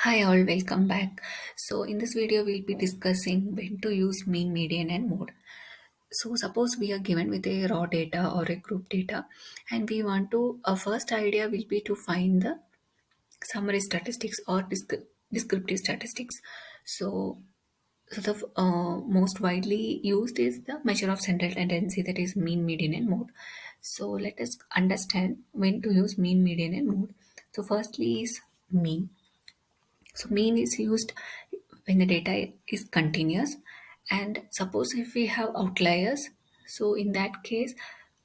Hi all, welcome back. So in this video we'll be discussing when to use mean, median and mode. So suppose we are given with a raw data or a group data and we want to, our first idea will be to find the summary statistics or descriptive statistics. So, so the most widely used is the measure of central tendency, that is mean, median and mode. So let us understand when to use mean, median and mode. So firstly is mean. So mean is used when the data is continuous, and suppose if we have outliers, so in that case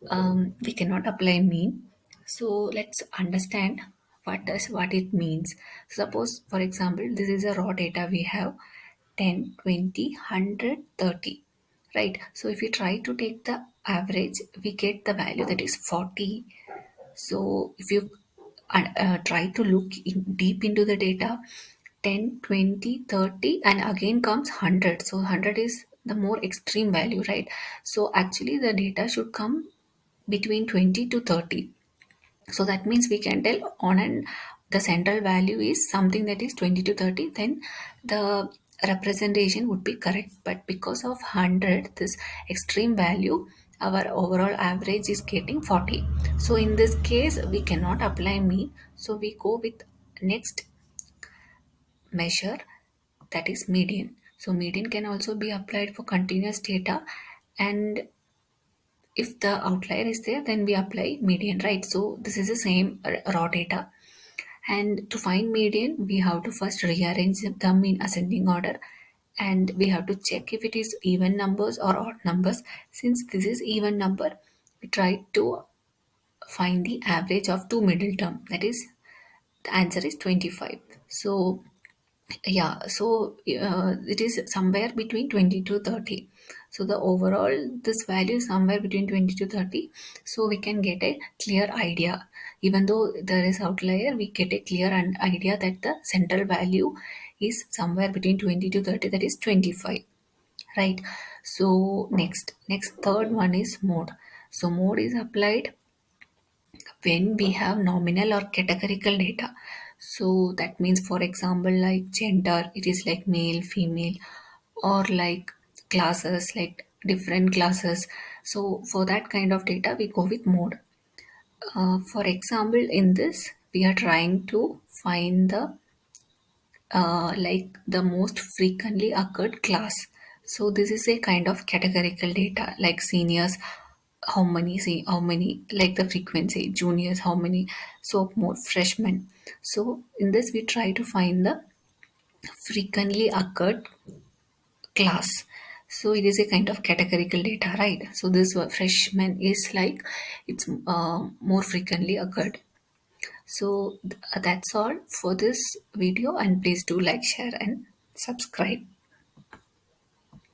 we cannot apply mean. So let's understand what it means. Suppose for example this is a raw data, we have 10, 20, 100, 30, right? So if we try to take the average, we get the value that is 40. So if you try to look deep into the data, 10, 20, 30, and again comes 100. So 100 is the more extreme value, right? So actually the data should come between 20 to 30. So that means we can tell on and the central value is something that is 20 to 30, then the representation would be correct. But because of 100, this extreme value, our overall average is getting 40. So in this case, we cannot apply mean. So we go with next measure, that is median. So median can also be applied for continuous data, and if the outlier is there, then we apply median, right? So this is the same raw data. And to find median, we have to first rearrange them in ascending order, and we have to check if it is even numbers or odd numbers. Since this is even number, we try to find the average of two middle term. That is, the answer is 25. So yeah, so it is somewhere between 20 to 30. So the overall this value is somewhere between 20 to 30, so we can get a clear idea. Even though there is outlier, we get a clear idea that the central value is somewhere between 20 to 30, that is 25, right? So next third one is mode. So mode is applied when we have nominal or categorical data. So that means, for example, like gender, it is like male, female, or like classes, like different classes. So for that kind of data, we go with mode. For example, in this, we are trying to find the like the most frequently occurred class. So this is a kind of categorical data, like seniors, how many, see how many, like the frequency, juniors how many, so more freshmen. So in this we try to find the frequently occurred class. So it is a kind of categorical data, right? So this freshman is like it's more frequently occurred. So that's all for this video, and please do like, share and subscribe.